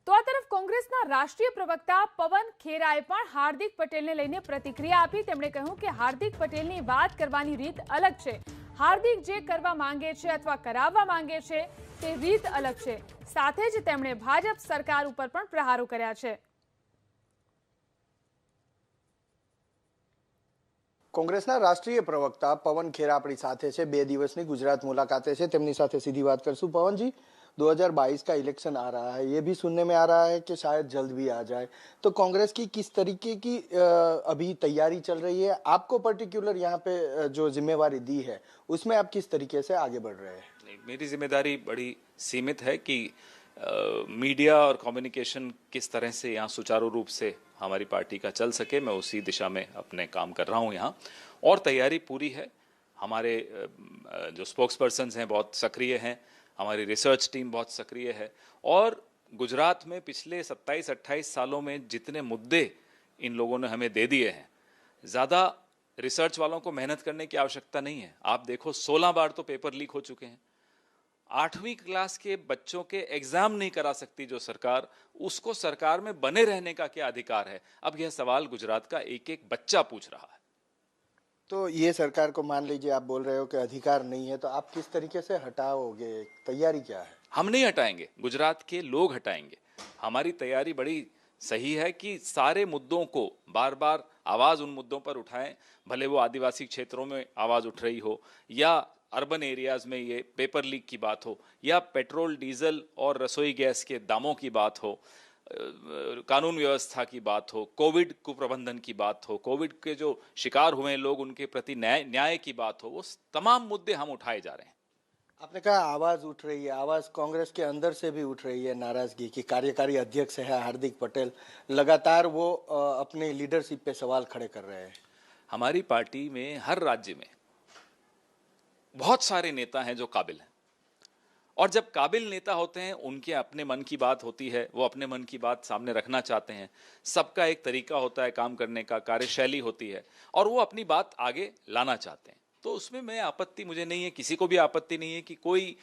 तो आ तरफ કોંગ્રેસના રાષ્ટ્રીય પ્રવક્તા પવન ખેરાએ પણ હાર્દિક પટેલને લઈને પ્રતિક્રિયા આપી। તેમણે કહ્યું કે હાર્દિક પટેલની વાત કરવાની રીત અલગ છે। હાર્દિક જે કરવા માંગે છે અથવા કરાવવા માંગે છે તે રીત અલગ છે। સાથે જ તેમણે ભાજપ સરકાર ઉપર પણ પ્રહારો કર્યા છે। કોંગ્રેસના રાષ્ટ્રીય પ્રવક્તા પવન ખેરા આપણી સાથે છે। 2 દિવસની ગુજરાत मुलाकाते છે। તેમની સાથે सीधी बात करसूं। पवन जी, 2022 का इलेक्शन आ रहा है, ये भी सुनने में आ रहा है कि शायद जल्द भी आ जाए, तो कांग्रेस की किस तरीके की अभी तैयारी चल रही है? आपको पर्टिकुलर यहाँ पे जो जिम्मेवारी दी है उसमें आप किस तरीके से आगे बढ़ रहे हैं? मेरी जिम्मेदारी बड़ी सीमित है कि मीडिया और कम्युनिकेशन किस तरह से यहाँ सुचारू रूप से हमारी पार्टी का चल सके, मैं उसी दिशा में अपने काम कर रहा हूँ यहाँ। और तैयारी पूरी है। हमारे जो स्पोक्स पर्सन्स हैं बहुत सक्रिय हैं, हमारी रिसर्च टीम बहुत सक्रिय है, और गुजरात में पिछले 27-28 सालों में जितने मुद्दे इन लोगों ने हमें दे दिए हैं, ज़्यादा रिसर्च वालों को मेहनत करने की आवश्यकता नहीं है। आप देखो 16 बार तो पेपर लीक हो चुके हैं। 8वीं क्लास के बच्चों के एग्जाम नहीं करा सकती जो सरकार, उसको सरकार में बने रहने का क्या अधिकार है? अब यह सवाल गुजरात का एक एक बच्चा पूछ रहा है। तो ये सरकार को मान लीजिए आप बोल रहे हो कि अधिकार नहीं है, तो आप किस तरीके से हटाओगे? तैयारी क्या है? हम नहीं हटाएंगे, गुजरात के लोग हटाएंगे। हमारी तैयारी बड़ी सही है कि सारे मुद्दों को बार बार आवाज़ उन मुद्दों पर उठाएं, भले वो आदिवासी क्षेत्रों में आवाज़ उठ रही हो, या अर्बन एरियाज़ में ये पेपर लीक की बात हो, या पेट्रोल डीजल और रसोई गैस के दामों की बात हो, कानून व्यवस्था की बात हो, कोविड कुप्रबंधन की बात हो, कोविड के जो शिकार हुए लोग उनके प्रति न्याय की बात हो, वो तमाम मुद्दे हम उठाए जा रहे हैं। आपने कहा आवाज उठ रही है, आवाज कांग्रेस के अंदर से भी उठ रही है नाराजगी की। कार्यकारी अध्यक्ष है हार्दिक पटेल, लगातार वो अपने लीडरशिप पे सवाल खड़े कर रहे हैं। हमारी पार्टी में हर राज्य में बहुत सारे नेता हैं जो काबिल हैं, और जब काबिल नेता होते हैं उनके अपने मन की बात होती है, वो अपने मन की बात सामने रखना चाहते हैं। सबका एक तरीका होता है काम करने का, कार्यशैली होती है, और वो अपनी बात आगे लाना चाहते हैं। तो उसमें मैं आपत्ति मुझे नहीं है, किसी को भी आपत्ति नहीं है कि कोई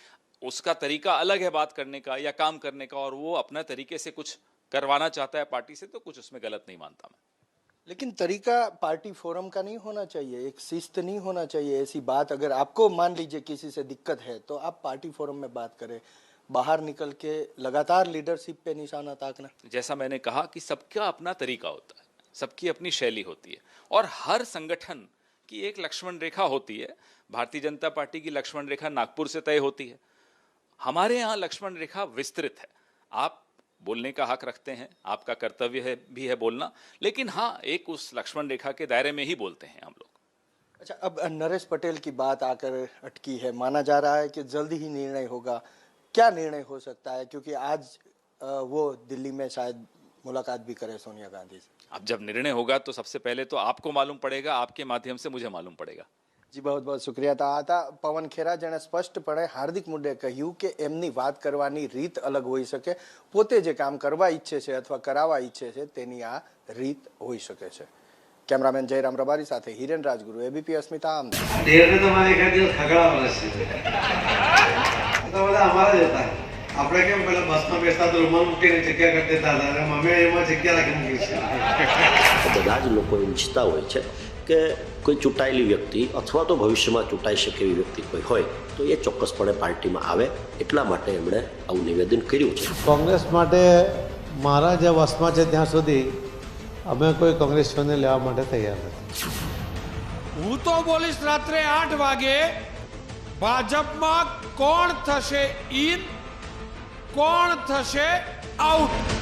उसका तरीका अलग है बात करने का या काम करने का, और वो अपना तरीके से कुछ करवाना चाहता है पार्टी से, तो कुछ उसमें गलत नहीं मानता मैं। लेकिन तरीका पार्टी फोरम का नहीं होना चाहिए, एक शिस्त नहीं होना चाहिए। ऐसी बात अगर आपको मान लीजिए किसी से दिक्कत है तो आप पार्टी फोरम में बात करें, बाहर निकल के लगातार लीडरशिप पे निशाना ताकना। जैसा मैंने कहा कि सबका अपना तरीका होता है, सबकी अपनी शैली होती है, और हर संगठन की एक लक्ष्मण रेखा होती है। भारतीय जनता पार्टी की लक्ष्मण रेखा नागपुर से तय होती है, हमारे यहाँ लक्ष्मण रेखा विस्तृत है। आप बोलने का हक रखते हैं, आपका कर्तव्य है भी है बोलना, लेकिन हाँ, एक उस लक्ष्मण रेखा के दायरे में ही बोलते हैं हम लोग। अच्छा, अब नरेश पटेल की बात आकर अटकी है। माना जा रहा है कि जल्दी ही निर्णय होगा। क्या निर्णय हो सकता है? क्योंकि आज वो दिल्ली में शायद मुलाकात भी करे सोनिया गांधी से। अब जब निर्णय होगा तो सबसे पहले तो आपको मालूम पड़ेगा, आपके माध्यम से मुझे मालूम पड़ेगा। जी, बहुत बहुत शुक्रिया। था पवन खेरा, जेने स्पष्टपणे हार्दिक मुद्दे કહ્યું કે એમની વાત કરવાની રીત અલગ હોઈ શકે, પોતે જે કામ કરવા ઈચ્છે છે અથવા કરાવવા ઈચ્છે છે તેની આ રીત હોઈ શકે છે। કેમેરામેન જયરામ રબારી સાથે હિરેન રાજગુરુ, એબીપી અસ્મિતા અમદાવાદ। દેરને તમારે એક દિવસ ખગડાવવાના છે તો બધા અમારા જ હતા। આપણે કેમ પેલા બસમાં બેસતા તો રૂમાલ મૂકીને જગ્યા કરી દેતા હતા, અને અમે એમાં જગ્યા રાખી મૂકી છે। બધા જ લોકો ઈચ્છતા હોય છે કે કોઈ ચૂંટાયેલી વ્યક્તિ અથવા તો ભવિષ્યમાં ચૂંટાઈ શકે એવી વ્યક્તિ કોઈ હોય તો એ ચોક્કસપણે પાર્ટીમાં આવે, એટલા માટે એમણે આવું નિવેદન કર્યું છે। કોંગ્રેસ માટે મારા જે વસમાં છે ત્યાં સુધી અમે કોઈ કોંગ્રેસીઓને લેવા માટે તૈયાર નથી। હું તો બોલીશ રાત્રે 8 વાગે ભાજપમાં કોણ થશે ઇન, કોણ થશે આઉટ।